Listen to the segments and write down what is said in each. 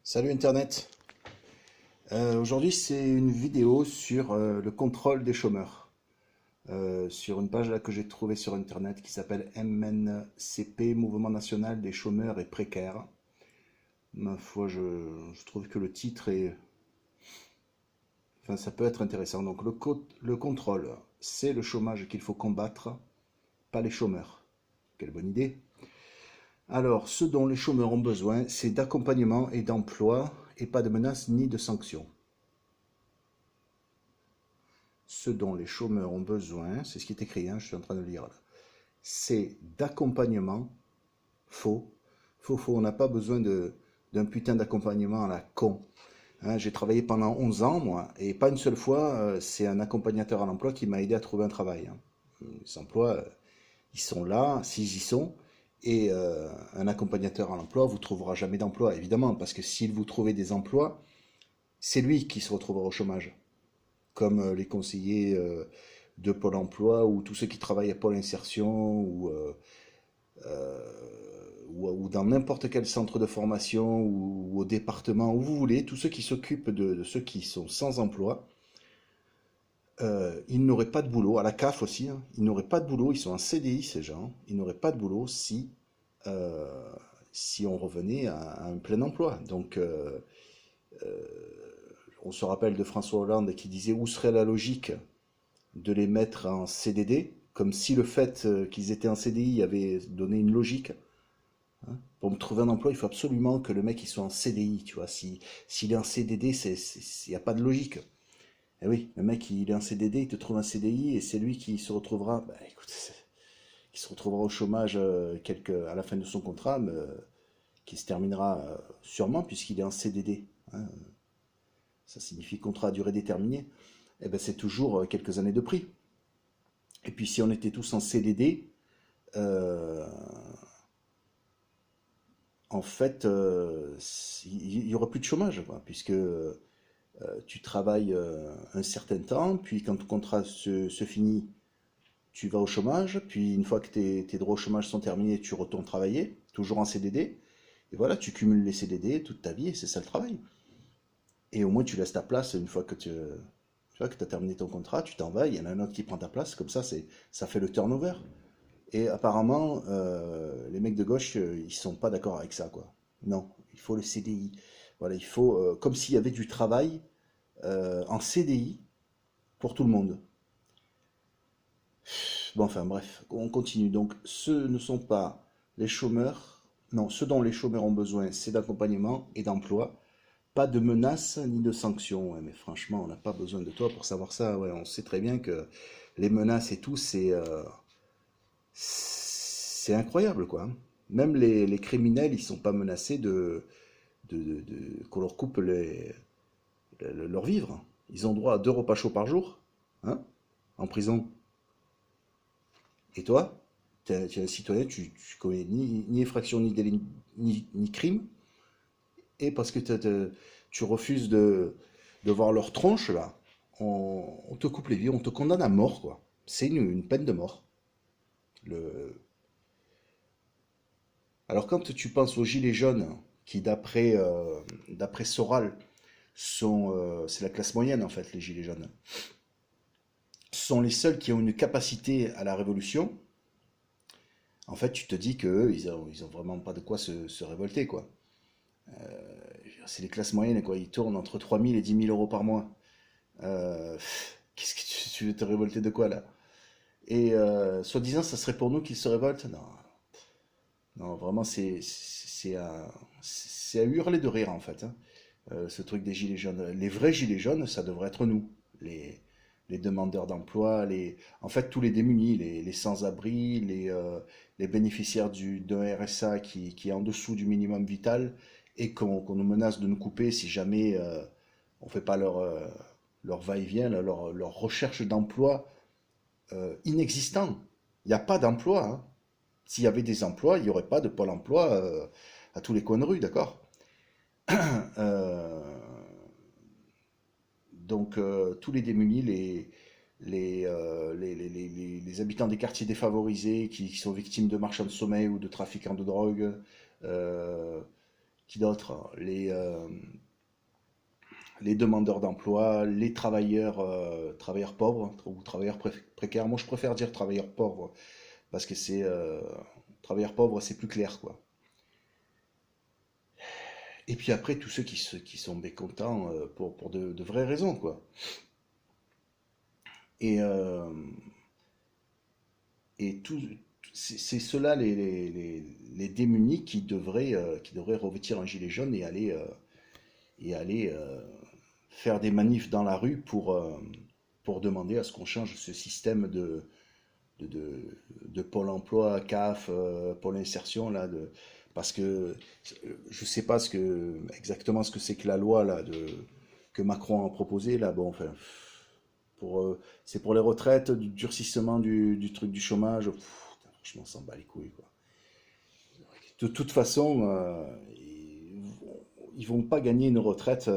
Salut Internet. Aujourd'hui c'est une vidéo sur le contrôle des chômeurs. Sur une page là que j'ai trouvée sur Internet qui s'appelle MNCP, Mouvement National des Chômeurs et Précaires. Ma foi, je trouve que le titre est... Enfin, ça peut être intéressant. Donc le contrôle, c'est le chômage qu'il faut combattre, pas les chômeurs. Quelle bonne idée. Alors, ce dont les chômeurs ont besoin, c'est d'accompagnement et d'emploi et pas de menaces ni de sanctions. Ce dont les chômeurs ont besoin, c'est ce qui est écrit, hein, je suis en train de lire là, c'est d'accompagnement. Faux, faux, on n'a pas besoin d'un putain d'accompagnement à la con. Hein, j'ai travaillé pendant 11 ans, moi, et pas une seule fois, c'est un accompagnateur à l'emploi qui m'a aidé à trouver un travail. Hein. Les emplois, ils sont là, s'ils y sont, et un accompagnateur à l'emploi vous trouvera jamais d'emploi, évidemment, parce que s'il vous trouvez des emplois, c'est lui qui se retrouvera au chômage, comme les conseillers de Pôle emploi ou tous ceux qui travaillent à Pôle insertion ou dans n'importe quel centre de formation ou au département où vous voulez, tous ceux qui s'occupent de ceux qui sont sans emploi, ils n'auraient pas de boulot, à la CAF aussi, hein, ils n'auraient pas de boulot, ils sont en CDI ces gens, ils n'auraient pas de boulot euh, si on revenait à un plein emploi. Donc on se rappelle de François Hollande qui disait où serait la logique de les mettre en CDD, comme si le fait qu'ils étaient en CDI avait donné une logique. Hein. Pour me trouver un emploi, il faut absolument que le mec il soit en CDI, tu vois. S'il est en CDD, il n'y a pas de logique. Eh oui, le mec il est en CDD, il te trouve un CDI et c'est lui qui se retrouvera, bah, écoute, qui se retrouvera au chômage à la fin de son contrat, mais, qui se terminera sûrement puisqu'il est en CDD. Hein. Ça signifie contrat à durée déterminée. Eh ben, c'est toujours quelques années de prix. Et puis si on était tous en CDD, euh, en fait, il n'y aura plus de chômage, quoi, puisque tu travailles un certain temps, puis quand ton contrat se finit, tu vas au chômage, puis une fois que tes droits au chômage sont terminés, tu retournes travailler, toujours en CDD, et voilà, tu cumules les CDD toute ta vie, et c'est ça le travail. Et au moins tu laisses ta place une fois que tu vois, que tu as terminé ton contrat, tu t'en vas, il y en a un autre qui prend ta place, comme ça fait le turnover. Et apparemment, les mecs de gauche, ils sont pas d'accord avec ça, quoi. Non, il faut le CDI. Voilà, il faut, comme s'il y avait du travail en CDI pour tout le monde. Bon, enfin bref, on continue. Donc, ce ne sont pas les chômeurs. Non, ce dont les chômeurs ont besoin, c'est d'accompagnement et d'emploi. Pas de menaces ni de sanctions. Ouais, mais franchement, on n'a pas besoin de toi pour savoir ça. Ouais, on sait très bien que les menaces et tout, c'est incroyable, quoi. Même les criminels, ils sont pas menacés qu'on leur coupe leur vivre. Ils ont droit à 2 repas chauds par jour, hein, en prison. Et toi, tu es un citoyen, tu commets ni effraction, ni délit, ni crime, et parce que tu refuses de voir leur tronche, là, on te coupe les vies, on te condamne à mort, quoi. C'est une peine de mort. Le, Alors quand tu penses aux gilets jaunes, qui d'après Soral, c'est la classe moyenne en fait, les gilets jaunes, sont les seuls qui ont une capacité à la révolution, en fait tu te dis qu'eux, ils ont vraiment pas de quoi se révolter, quoi. C'est les classes moyennes, quoi. Ils tournent entre 3 000 et 10 000 € par mois. Qu'est-ce que tu veux te révolter de quoi, là? Et soi-disant, ça serait pour nous qu'ils se révoltent? Non, non, vraiment, c'est à hurler de rire, en fait, hein. Ce truc des gilets jaunes. Les vrais gilets jaunes, ça devrait être nous, les demandeurs d'emploi, en fait tous les démunis, les sans-abri, les bénéficiaires d'un RSA qui est en dessous du minimum vital et qu'on nous menace de nous couper si jamais on ne fait pas leur va-et-vient, leur recherche d'emploi inexistant. Il n'y a pas d'emploi, hein. S'il y avait des emplois, il n'y aurait pas de pôle emploi à tous les coins de rue, d'accord? Euh, Donc tous les démunis, les habitants des quartiers défavorisés qui sont victimes de marchands de sommeil ou de trafiquants de drogue, euh, qui d'autre? Les demandeurs d'emploi, les travailleurs, travailleurs pauvres ou travailleurs précaires. Moi, je préfère dire travailleurs pauvres parce que c'est travailleurs pauvres, c'est plus clair, quoi. Et puis après, tous ceux qui sont mécontents pour de vraies raisons, quoi. Et, euh, et tout, c'est ceux-là les démunis qui devraient revêtir un gilet jaune et aller faire des manifs dans la rue pour demander à ce qu'on change ce système de, de, de Pôle emploi, CAF, Pôle insertion, là, parce que je ne sais pas exactement ce que c'est que la loi là, que Macron a proposé. Là, bon, enfin, c'est pour les retraites, du durcissement du truc du chômage. Franchement, on s'en bat les couilles, quoi. De toute façon, ils vont pas gagner une retraite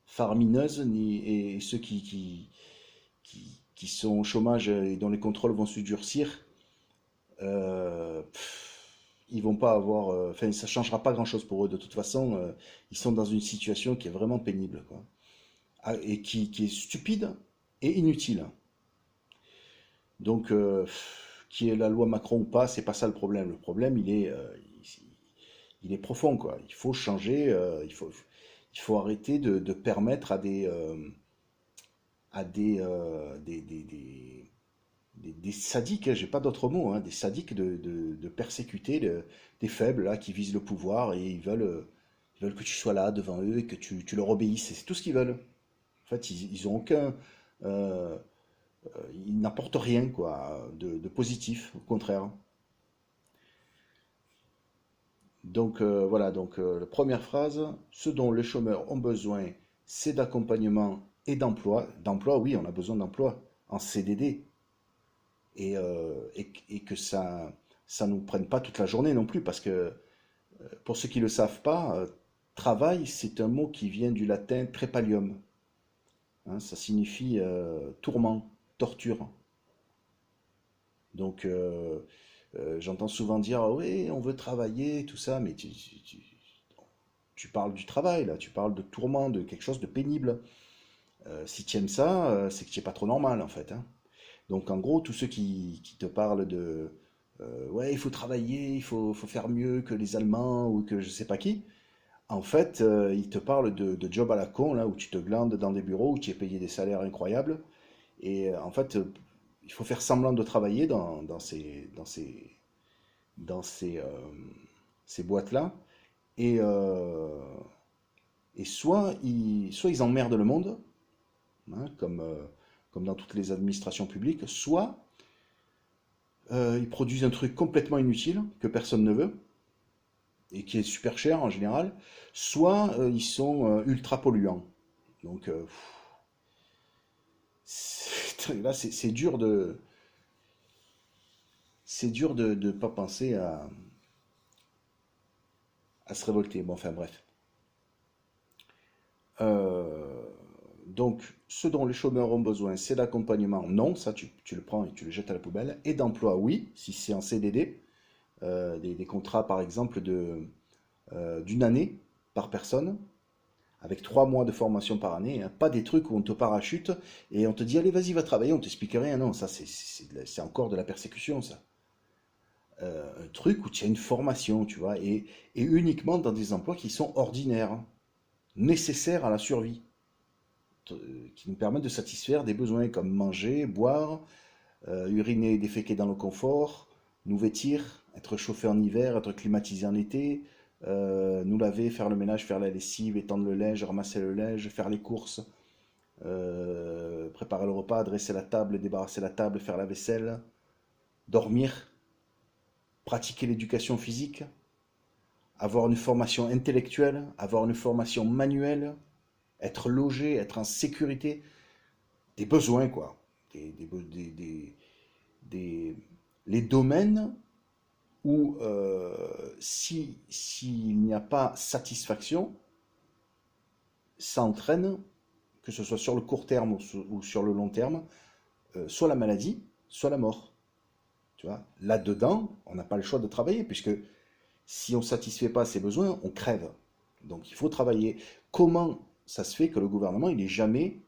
faramineuse, et ceux qui sont au chômage et dont les contrôles vont se durcir, ils vont pas avoir, enfin, ça changera pas grand-chose pour eux. De toute façon, ils sont dans une situation qui est vraiment pénible, quoi. Ah, et qui est stupide et inutile. Donc, qui est la loi Macron ou pas, c'est pas ça le problème. Le problème, il est profond, quoi. Il faut changer, il faut arrêter de permettre à des sadiques, hein, j'ai pas d'autre mot, hein, des sadiques de persécuter des faibles là, qui visent le pouvoir, et ils veulent que tu sois là devant eux et que tu leur obéisses. C'est tout ce qu'ils veulent. En fait, ils ont aucun, euh, ils n'apportent rien, quoi, de positif, au contraire. Donc voilà, donc la première phrase, ce dont les chômeurs ont besoin, c'est d'accompagnement et d'emploi. D'emploi, oui, on a besoin d'emploi en CDD, et que ça nous prenne pas toute la journée non plus, parce que pour ceux qui ne le savent pas, travail, c'est un mot qui vient du latin trepalium, hein, ça signifie tourment, torture. Donc j'entends souvent dire, ah oui, on veut travailler, tout ça, mais tu parles du travail, là, tu parles de tourment, de quelque chose de pénible. Si tu aimes ça, c'est que tu n'es pas trop normal, en fait, hein. Donc en gros, tous ceux qui te parlent de ouais, il faut travailler, faut faire mieux que les Allemands ou que je sais pas qui, en fait, ils te parlent de job à la con, là, où tu te glandes dans des bureaux, où tu es payé des salaires incroyables. Et en fait, il faut faire semblant de travailler dans ces boîtes-là. Et, soit ils emmerdent le monde, hein, comme dans toutes les administrations publiques, soit ils produisent un truc complètement inutile que personne ne veut et qui est super cher en général, soit ils sont ultra polluants. Donc là, c'est dur de ne pas penser à se révolter. Bon, enfin bref. Euh, donc, ce dont les chômeurs ont besoin, c'est d'accompagnement. Non, ça, tu le prends et tu le jettes à la poubelle. Et d'emploi, oui, si c'est en CDD, des contrats par exemple d'une année par personne, avec 3 mois de formation par année, hein, pas des trucs où on te parachute et on te dit allez vas-y va travailler, on t'explique rien, non, ça c'est encore de la persécution, ça. Un truc où tu as une formation, tu vois, et uniquement dans des emplois qui sont ordinaires, hein, nécessaires à la survie, qui nous permettent de satisfaire des besoins comme manger, boire, uriner et déféquer dans le confort, nous vêtir, être chauffé en hiver, être climatisé en été, nous laver, faire le ménage, faire la lessive, étendre le linge, ramasser le linge, faire les courses, préparer le repas, dresser la table, débarrasser la table, faire la vaisselle, dormir, pratiquer l'éducation physique, avoir une formation intellectuelle, avoir une formation manuelle, être logé, être en sécurité, des besoins, quoi. Des- les domaines où s'il n'y a pas satisfaction, ça entraîne, que ce soit sur le court terme ou sur le long terme, soit la maladie, soit la mort. Tu vois, là-dedans, on n'a pas le choix de travailler, puisque si on ne satisfait pas ses besoins, on crève. Donc il faut travailler. Comment ça se fait que le gouvernement, il n'ait jamais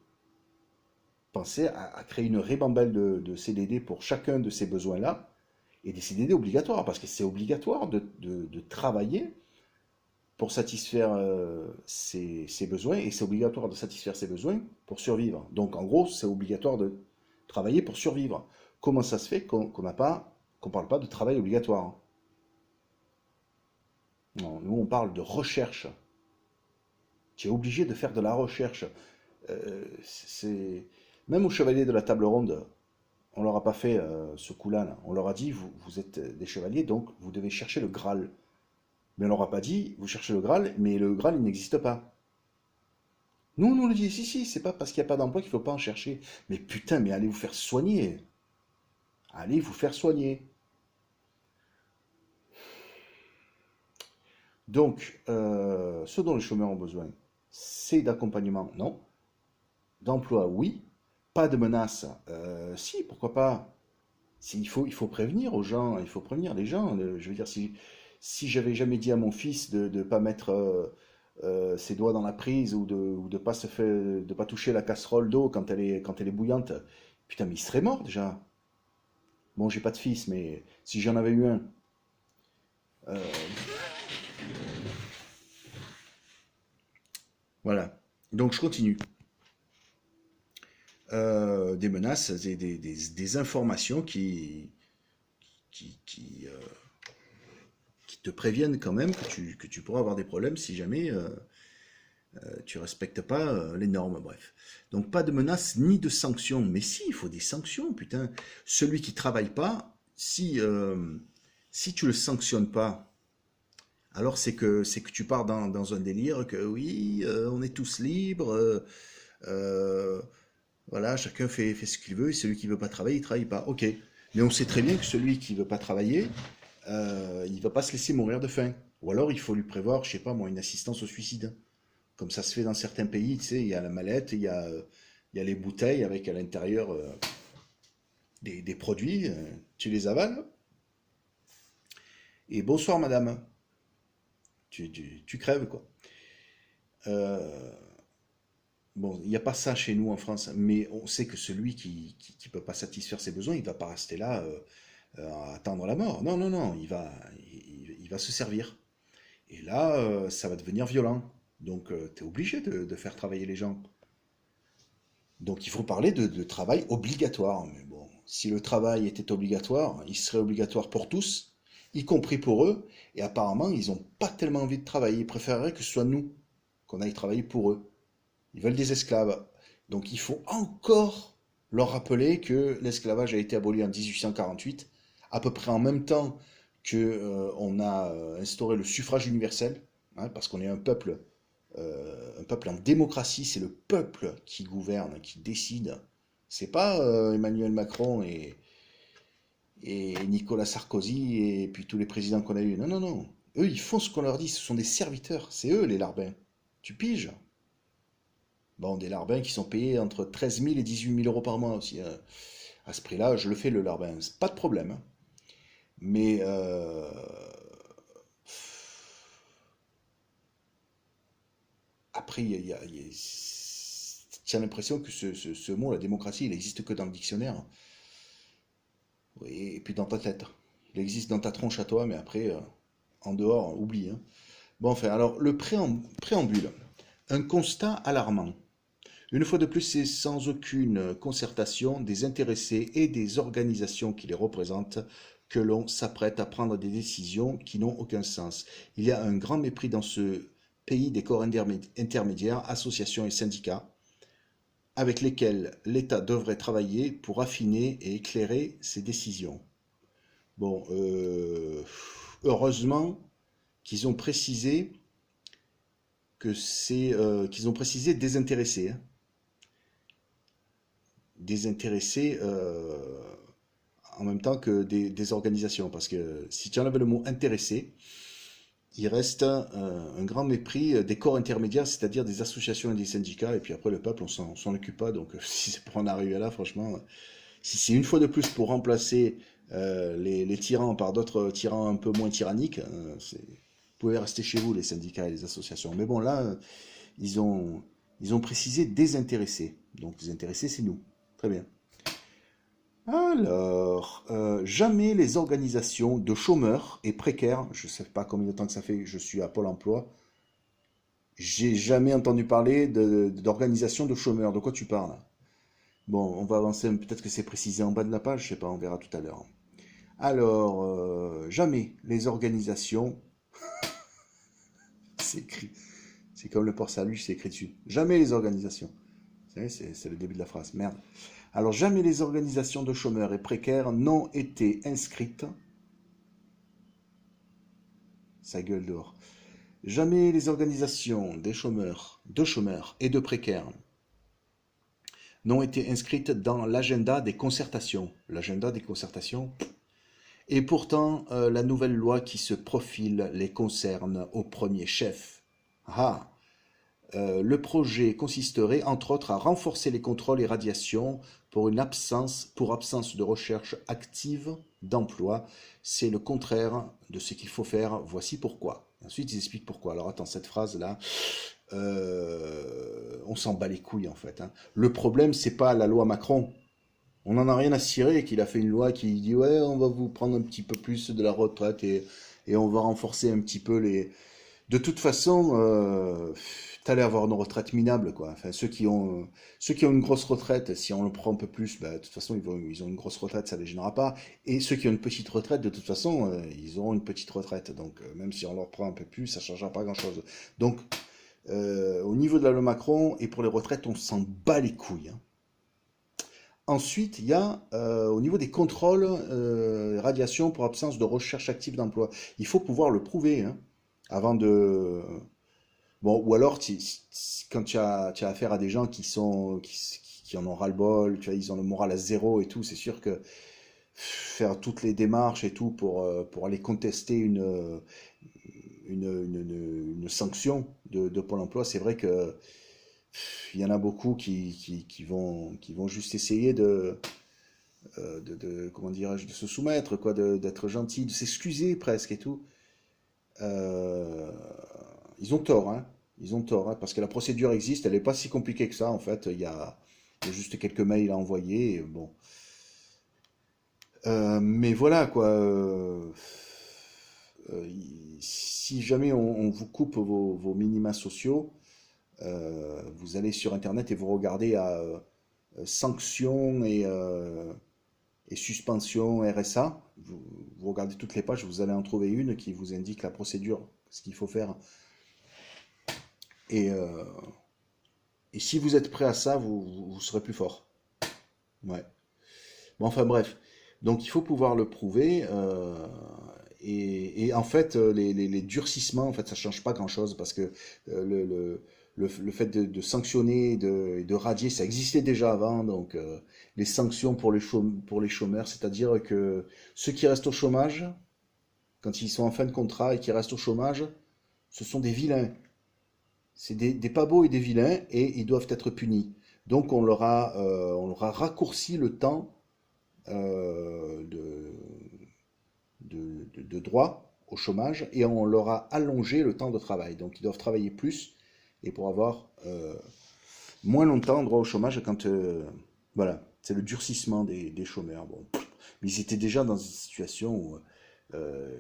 pensé à créer une ribambelle de CDD pour chacun de ces besoins-là, et des CDD obligatoires, parce que c'est obligatoire de travailler pour satisfaire ses besoins, et c'est obligatoire de satisfaire ses besoins pour survivre. Donc en gros, c'est obligatoire de travailler pour survivre. Comment ça se fait qu'on qu'on parle pas de travail obligatoire? Non, nous, on parle de recherche. Tu es obligé de faire de la recherche. C'est même aux chevaliers de la table ronde, on leur a pas fait ce coup-là, là. On leur a dit, vous êtes des chevaliers, donc vous devez chercher le Graal. Mais on leur a pas dit, vous cherchez le Graal, mais le Graal, il n'existe pas. Nous, on nous le dit, si, si, c'est pas parce qu'il n'y a pas d'emploi qu'il faut pas en chercher. Mais putain, mais allez vous faire soigner. Allez vous faire soigner. Donc, ce dont les chômeurs ont besoin, c'est d'accompagnement, non. D'emploi, oui. Pas de menaces, si, pourquoi pas. Il faut prévenir aux gens, il faut prévenir les gens. Je veux dire, si j'avais jamais dit à mon fils de ne pas mettre ses doigts dans la prise ou de pas de pas toucher la casserole d'eau quand elle est bouillante, putain, mais il serait mort déjà. Bon, j'ai pas de fils, mais si j'en avais eu un. euh, voilà. Donc je continue. Des menaces et des informations qui, qui te préviennent quand même que tu pourras avoir des problèmes si jamais tu respectes pas les normes, bref. Donc pas de menaces ni de sanctions. Mais si, il faut des sanctions, putain. Celui qui travaille pas, si tu le sanctionnes pas, alors c'est que tu pars dans un délire que oui, on est tous libres, euh, voilà, chacun fait ce qu'il veut, et celui qui veut pas travailler, il travaille pas. Ok. Mais on sait très bien que celui qui veut pas travailler, il va pas se laisser mourir de faim. Ou alors il faut lui prévoir, je sais pas moi, une assistance au suicide. Comme ça se fait dans certains pays, tu sais, il y a la mallette, il y a les bouteilles avec à l'intérieur des produits, tu les avales, et bonsoir madame, tu crèves quoi. Euh, bon, il n'y a pas ça chez nous en France, mais on sait que celui qui peut pas satisfaire ses besoins, il va pas rester là à attendre la mort. Non, non, non, il va se servir. Et là, ça va devenir violent. Donc, tu es obligé de faire travailler les gens. Donc, il faut parler de travail obligatoire. Mais bon, si le travail était obligatoire, il serait obligatoire pour tous, y compris pour eux. Et apparemment, ils n'ont pas tellement envie de travailler. Ils préféreraient que ce soit nous, qu'on aille travailler pour eux. Ils veulent des esclaves. Donc, il faut encore leur rappeler que l'esclavage a été aboli en 1848, à peu près en même temps que on a instauré le suffrage universel, hein, parce qu'on est un peuple en démocratie, c'est le peuple qui gouverne, qui décide. C'est pas Emmanuel Macron et Nicolas Sarkozy et puis tous les présidents qu'on a eus. Non, non, non. Eux, ils font ce qu'on leur dit. Ce sont des serviteurs. C'est eux, les larbins. Tu piges? Bon, des larbins qui sont payés entre 13 000 et 18 000 euros par mois aussi. À ce prix-là, je le fais, le larbin. C'est pas de problème, hein. Mais après, tu as l'impression que ce mot, la démocratie, il n'existe que dans le dictionnaire. Oui, et puis dans ta tête. Il existe dans ta tronche à toi, mais après, en dehors, oublie, hein. Bon, enfin, alors, le préambule. Un constat alarmant. Une fois de plus, c'est sans aucune concertation des intéressés et des organisations qui les représentent que l'on s'apprête à prendre des décisions qui n'ont aucun sens. Il y a un grand mépris dans ce pays des corps intermédiaires, associations et syndicats, avec lesquels l'État devrait travailler pour affiner et éclairer ses décisions. Bon, heureusement qu'ils ont précisé qu'ils ont précisé désintéressés, hein. Désintéressés en même temps que des organisations, parce que si tu enlèves le mot intéressé, il reste un grand mépris des corps intermédiaires, c'est-à-dire des associations et des syndicats, et puis après le peuple, on s'en occupe pas, donc si c'est pour en arriver là, franchement, si c'est une fois de plus pour remplacer les tyrans par d'autres tyrans un peu moins tyranniques. Vous pouvez rester chez vous, les syndicats et les associations. Mais bon, là, ils ont précisé désintéressés. Donc, désintéressés, c'est nous. Très bien. Alors, jamais les organisations de chômeurs et précaires, je ne sais pas combien de temps que ça fait que je suis à Pôle emploi, j'ai jamais entendu parler d'organisation de chômeurs. De quoi tu parles? Bon, on va avancer, peut-être que c'est précisé en bas de la page, je sais pas, on verra tout à l'heure. Alors, jamais les organisations, c'est écrit, c'est comme le port salut, c'est écrit dessus. Jamais les organisations. C'est le début de la phrase, merde. Alors, jamais les organisations de chômeurs et précaires n'ont été inscrites. Sa gueule dehors. Jamais les organisations des chômeurs, de chômeurs et de précaires n'ont été inscrites dans l'agenda des concertations. L'agenda des concertations. Et pourtant, la nouvelle loi qui se profile les concerne au premier chef. Ah, le projet consisterait, entre autres, à renforcer les contrôles et radiations pour absence de recherche active d'emploi. C'est le contraire de ce qu'il faut faire. Voici pourquoi. Ensuite, ils expliquent pourquoi. Alors, attends, cette phrase-là, on s'en bat les couilles, en fait. Hein. Le problème, c'est pas la loi Macron. On n'en a rien à cirer qu'il a fait une loi qui dit ouais, on va vous prendre un petit peu plus de la retraite et on va renforcer un petit peu les. De toute façon, t'allais avoir une retraite minable, quoi. Enfin, ceux qui ont une grosse retraite, si on le prend un peu plus, bah, de toute façon, ils ont une grosse retraite, ça les gênera pas. Et ceux qui ont une petite retraite, de toute façon, ils auront une petite retraite. Donc, même si on leur prend un peu plus, ça changera pas grand-chose. Donc, au niveau de la loi Macron et pour les retraites, on s'en bat les couilles. Hein. Ensuite, il y a au niveau des contrôles radiation pour absence de recherche active d'emploi. Il faut pouvoir le prouver hein, avant de. Bon, ou alors quand tu as affaire à des gens qui en ont ras-le-bol, tu vois, ils ont le moral à zéro et tout, c'est sûr que faire toutes les démarches et tout pour aller contester une sanction de Pôle emploi, c'est vrai que il y en a beaucoup qui vont juste essayer comment dirais-je, de se soumettre, quoi, d'être gentil, de s'excuser presque et tout. Euh, ils ont tort, hein. Ils ont tort, hein, parce que la procédure existe, elle n'est pas si compliquée que ça, en fait. Il y a juste quelques mails à envoyer, bon. Mais voilà, quoi. Si jamais on vous coupe vos minima sociaux, vous allez sur Internet et vous regardez à sanctions et suspension RSA. Vous regardez toutes les pages, vous allez en trouver une qui vous indique la procédure, ce qu'il faut faire. Et, euh, et si vous êtes prêt à ça, vous serez plus fort. Ouais. Bon, enfin bref. Donc il faut pouvoir le prouver. Et en fait, les durcissements, en fait, ça change pas grand-chose parce que le fait de sanctionner et de radier, ça existait déjà avant. Donc les sanctions pour les chômeurs, c'est-à-dire que ceux qui restent au chômage, quand ils sont en fin de contrat et qui restent au chômage, ce sont des vilains. C'est des pas beaux et des vilains et ils doivent être punis. Donc on leur a raccourci le temps de, de droit au chômage et on leur a allongé le temps de travail. Donc ils doivent travailler plus et pour avoir moins longtemps droit au chômage quand... voilà, c'est le durcissement des chômeurs. Bon. Mais ils étaient déjà dans une situation où, euh,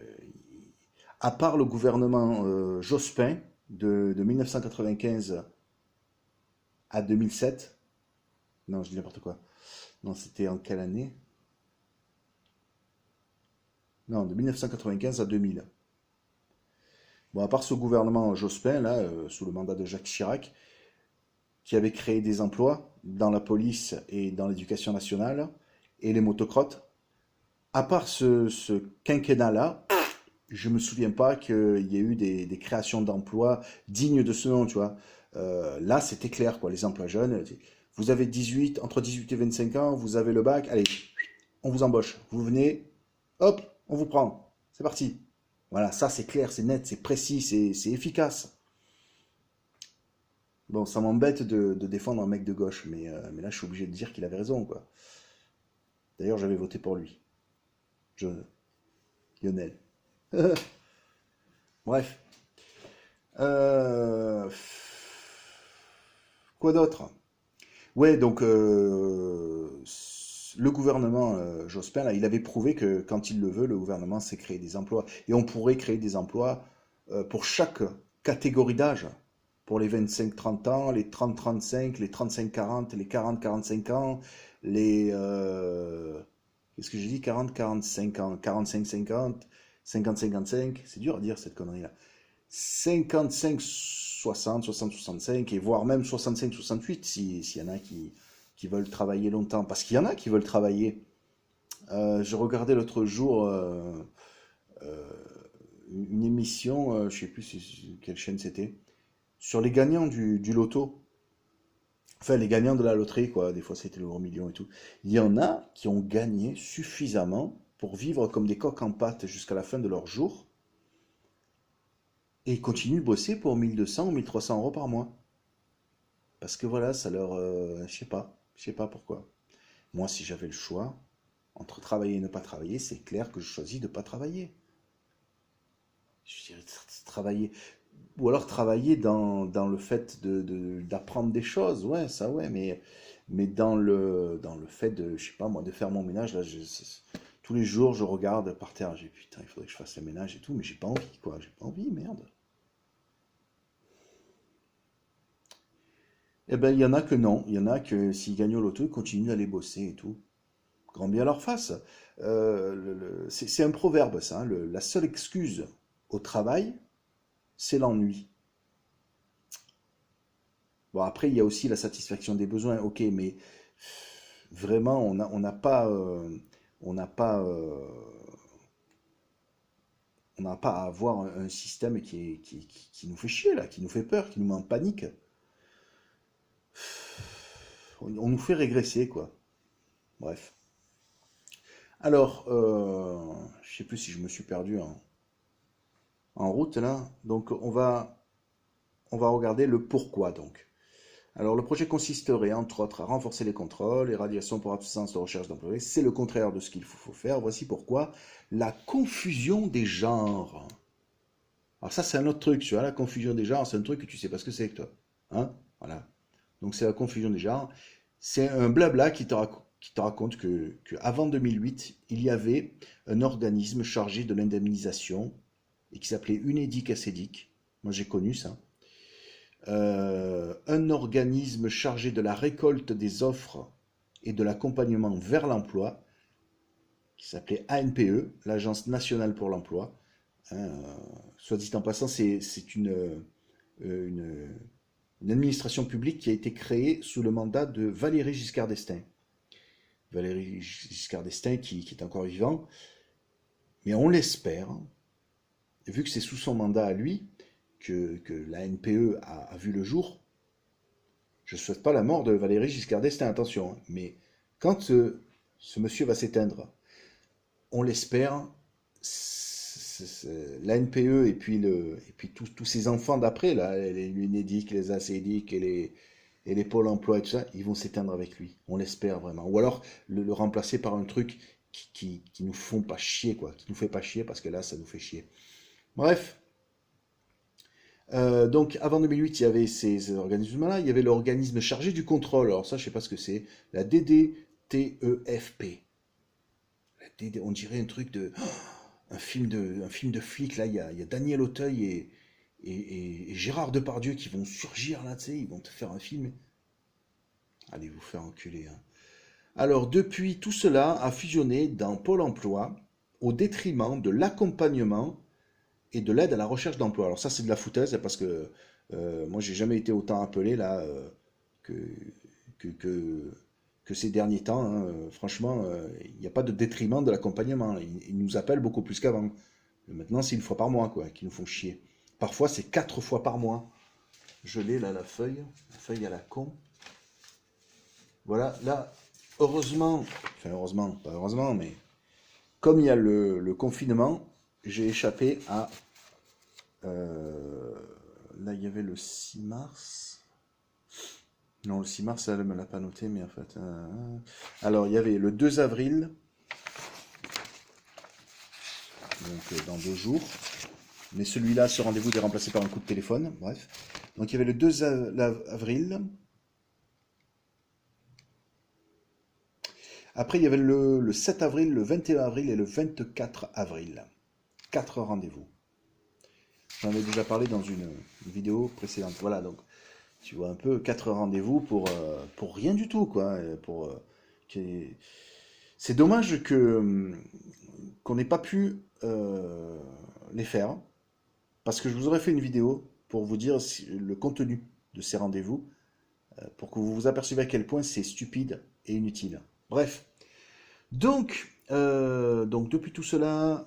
à part le gouvernement Jospin de 1995 à 2007, non, je dis n'importe quoi. Non, c'était en quelle année? Non, de 1995 à 2000. Bon, à part ce gouvernement Jospin, là, sous le mandat de Jacques Chirac, qui avait créé des emplois dans la police et dans l'éducation nationale, et les motocrottes, à part ce quinquennat-là, je me souviens pas qu'il y ait eu des créations d'emplois dignes de ce nom, tu vois. Là, c'était clair, quoi, les emplois jeunes. Vous avez entre 18 et 25 ans, vous avez le bac, allez, on vous embauche. Vous venez, hop, on vous prend. C'est parti. Voilà, ça c'est clair, c'est net, c'est précis, c'est efficace. Bon, ça m'embête de défendre un mec de gauche, mais là je suis obligé de dire qu'il avait raison, quoi. D'ailleurs, j'avais voté pour lui. Lionel. Bref. Euh, Quoi d'autre? Ouais, donc le gouvernement Jospin, là, il avait prouvé que quand il le veut, le gouvernement sait créer des emplois. Et on pourrait créer des emplois pour chaque catégorie d'âge. Pour les 25-30 ans, les 30-35, les 35-40, les 40-45 ans, les... qu'est-ce que j'ai dit? 40-45 ans, 45-50, 50-55. C'est dur à dire cette connerie-là. 55-60, 60-65, et voire même 65-68, s'il y en a qui veulent travailler longtemps. Parce qu'il y en a qui veulent travailler. Je regardais l'autre jour euh, une émission, je sais plus quelle chaîne c'était, sur les gagnants du loto. Enfin, les gagnants de la loterie, quoi. Des fois, c'était l'euro million et tout. Il y en a qui ont gagné suffisamment pour vivre comme des coqs en pâte jusqu'à la fin de leur jour. Et ils continuent de bosser pour 1200 ou 1300 euros par mois. Parce que voilà, ça leur... je sais pas pourquoi. Moi, si j'avais le choix entre travailler et ne pas travailler, c'est clair que je choisis de ne pas travailler. Je dirais travailler. Ou alors travailler dans le fait d'apprendre des choses, ouais, ça ouais, mais dans le fait de, je sais pas moi, de faire mon ménage, là, tous les jours, je regarde par terre, j'ai putain, il faudrait que je fasse le ménage et tout, mais j'ai pas envie, quoi, j'ai pas envie, merde. Eh ben, il y en a que non. Il y en a que s'ils gagnent au loto, ils continuent d'aller bosser et tout. Grand bien leur face. C'est un proverbe, ça, hein. La seule excuse au travail, c'est l'ennui. Bon, après, il y a aussi la satisfaction des besoins, ok, mais vraiment, on n'a pas, on n'a pas à avoir un système qui nous fait chier, là, qui nous fait peur, qui nous met en panique. On nous fait régresser, quoi. Bref. Alors, je sais plus si je me suis perdu en route là. Donc, on va regarder le pourquoi donc. Alors, le projet consisterait entre autres à renforcer les contrôles, les radiations pour absence de recherche d'employés. C'est le contraire de ce qu'il faut faire. Voici pourquoi. La confusion des genres. Alors ça, c'est un autre truc, tu vois, la confusion des genres, c'est un truc que tu sais pas ce que c'est que toi. Hein? Voilà. Donc c'est la confusion des genres. C'est un blabla qui te raconte que avant 2008, il y avait un organisme chargé de l'indemnisation et qui s'appelait Unédic Acédic. Moi j'ai connu ça. Un organisme chargé de la récolte des offres et de l'accompagnement vers l'emploi, qui s'appelait ANPE, l'Agence nationale pour l'emploi. Hein, soit dit en passant, c'est une, une administration publique qui a été créée sous le mandat de Valéry Giscard d'Estaing. Valéry Giscard d'Estaing qui est encore vivant, mais on l'espère, vu que c'est sous son mandat à lui que la NPE a vu le jour. Je ne souhaite pas la mort de Valéry Giscard d'Estaing, attention, hein, mais quand ce monsieur va s'éteindre, on l'espère, la NPE et puis tous ces enfants d'après, là, les Lunédic, les Acédic et les Pôle emploi et tout ça, ils vont s'éteindre avec lui. On l'espère vraiment. Ou alors le remplacer par un truc qui nous font pas chier, quoi. Qui nous fait pas chier parce que là, ça nous fait chier. Bref. Donc avant 2008, il y avait ces organismes-là. Il y avait l'organisme chargé du contrôle. Alors ça, je sais pas ce que c'est. La DDTEFP. On dirait un truc de... un film de flic, là. Il y a Daniel Auteuil et Gérard Depardieu qui vont surgir là, tu sais. Ils vont te faire un film. Allez vous faire enculer, hein. Alors, depuis, tout cela a fusionné dans Pôle emploi au détriment de l'accompagnement et de l'aide à la recherche d'emploi. Alors ça, c'est de la foutaise parce que moi, j'ai jamais été autant appelé là que, que, que, que ces derniers temps, hein. Franchement, il n'y a pas de détriment de l'accompagnement. Ils nous appellent beaucoup plus qu'avant. Maintenant, c'est une fois par mois, quoi, qui nous font chier. Parfois, c'est 4 fois par mois. Je l'ai là, la feuille à la con. Voilà, là, heureusement, enfin heureusement, pas heureusement, mais comme il y a le confinement, j'ai échappé à... là, il y avait le 6 mars. Non, le 6 mars, elle ne me l'a pas noté, mais en fait... alors, il y avait le 2 avril. donc dans 2 jours. Mais celui-là, ce rendez-vous est remplacé par un coup de téléphone, bref. Donc il y avait le 2 avril. Après, il y avait le 7 avril, le 21 avril et le 24 avril. 4 rendez-vous. J'en ai déjà parlé dans une vidéo précédente. Voilà, donc tu vois un peu 4 rendez-vous pour rien du tout, quoi. C'est dommage qu'on n'ait pas pu les faire, parce que je vous aurais fait une vidéo pour vous dire le contenu de ces rendez-vous, pour que vous vous aperceviez à quel point c'est stupide et inutile. Bref, donc depuis tout cela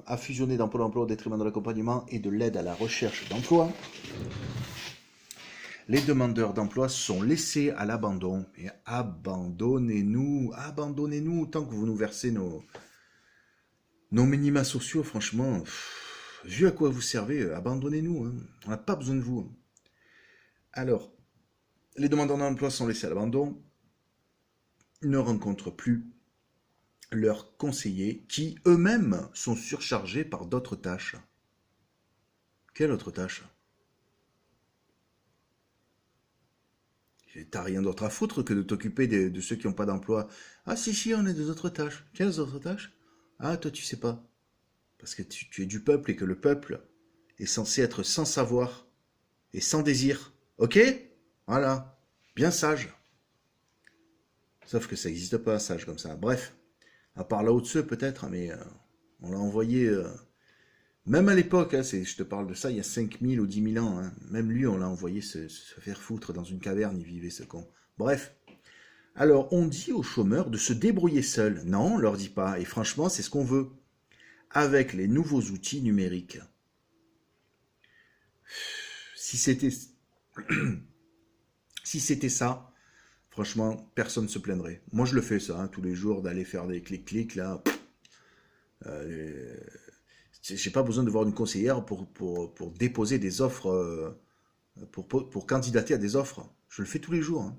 a fusionné dans Pôle emploi au détriment de l'accompagnement et de l'aide à la recherche d'emploi. Les demandeurs d'emploi sont laissés à l'abandon. Et abandonnez-nous tant que vous nous versez nos minima sociaux, franchement, vu à quoi vous servez, abandonnez-nous. Hein. On n'a pas besoin de vous. Hein. Alors, les demandeurs d'emploi sont laissés à l'abandon, ne rencontrent plus leurs conseillers qui eux-mêmes sont surchargés par d'autres tâches. Quelle autre tâche? T'as rien d'autre à foutre que de t'occuper de ceux qui n'ont pas d'emploi. Ah si, on a des autres tâches. Quelles autres tâches? Ah, toi tu sais pas. Parce que tu es du peuple et que le peuple est censé être sans savoir et sans désir. Ok? Voilà. Bien sage. Sauf que ça n'existe pas, sage comme ça. Bref. À part Lao Tse peut-être, mais on l'a envoyé... même à l'époque, hein, je te parle de ça il y a 5000 ou 10 000 ans, hein, même lui on l'a envoyé se faire foutre dans une caverne, il vivait ce con. Bref. Alors on dit aux chômeurs de se débrouiller seuls. Non, on leur dit pas, et franchement c'est ce qu'on veut. Avec les nouveaux outils numériques. Si c'était ça, franchement, personne ne se plaindrait. Moi, je le fais ça, hein, tous les jours, d'aller faire des clics-clics, là. J'ai pas besoin de voir une conseillère pour déposer des offres, pour candidater à des offres. Je le fais tous les jours. Hein.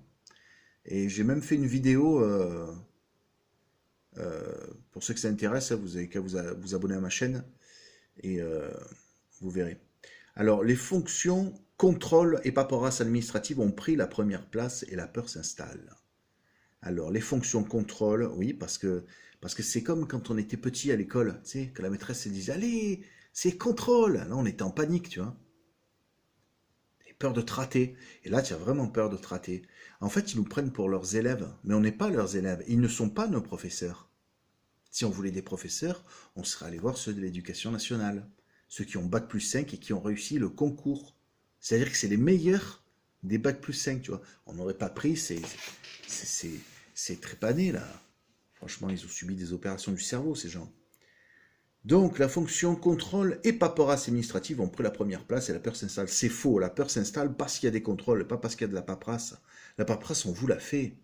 Et j'ai même fait une vidéo, pour ceux que ça intéresse, vous avez qu'à vous abonner à ma chaîne, et vous verrez. Alors, les fonctions contrôle et paperasse administrative ont pris la première place et la peur s'installe. Alors, les fonctions contrôle, oui, parce que c'est comme quand on était petit à l'école, tu sais, que la maîtresse se disait « Allez, c'est contrôle !» Là, on était en panique, tu vois. Et peur de te rater. Et là, tu as vraiment peur de te rater. En fait, ils nous prennent pour leurs élèves, mais on n'est pas leurs élèves. Ils ne sont pas nos professeurs. Si on voulait des professeurs, on serait allé voir ceux de l'éducation nationale. Ceux qui ont Bac+5 et qui ont réussi le concours. C'est-à-dire que c'est les meilleurs des Bac+5, tu vois. On n'aurait pas pris ces trépanés, là. Franchement, ils ont subi des opérations du cerveau, ces gens. Donc, la fonction contrôle et paperasse administrative ont pris la première place et la peur s'installe. C'est faux, la peur s'installe parce qu'il y a des contrôles, pas parce qu'il y a de la paperasse. La paperasse, on vous la fait.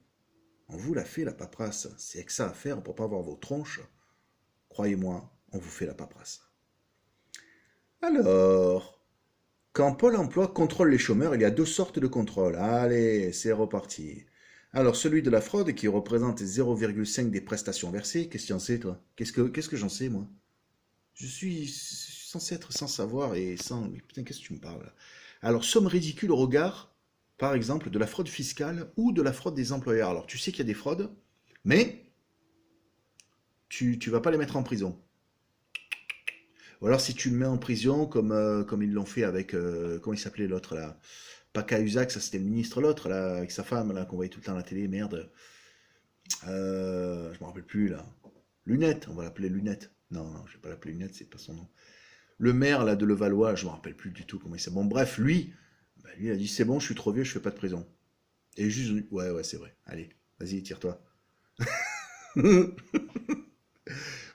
On vous la fait, la paperasse. C'est que ça à faire pour pas avoir vos tronches. Croyez-moi, on vous fait la paperasse. Alors, quand Pôle emploi contrôle les chômeurs, il y a 2 sortes de contrôles. Allez, c'est reparti. Alors, celui de la fraude qui représente 0,5 des prestations versées. Qu'est-ce que tu en sais, toi? Qu'est-ce que j'en sais, moi? Je suis censé être sans savoir et sans... Mais putain, qu'est-ce que tu me parles? Alors, somme ridicule au regard, par exemple, de la fraude fiscale ou de la fraude des employeurs. Alors, tu sais qu'il y a des fraudes, mais tu vas pas les mettre en prison. Ou alors si tu le mets en prison, comme ils l'ont fait avec, comment il s'appelait l'autre là? Pas Cahuzac, ça c'était le ministre l'autre, là, avec sa femme, là, qu'on voyait tout le temps à la télé, merde. Je me rappelle plus, là. Lunette, on va l'appeler Lunette. Non, je vais pas l'appeler Lunette, c'est pas son nom. Le maire, là, de Levallois, je me rappelle plus du tout comment il s'appelle. Bon, bref, lui, lui a dit, c'est bon, je suis trop vieux, je fais pas de prison. Et juste, ouais, c'est vrai. Allez, vas-y, tire-toi.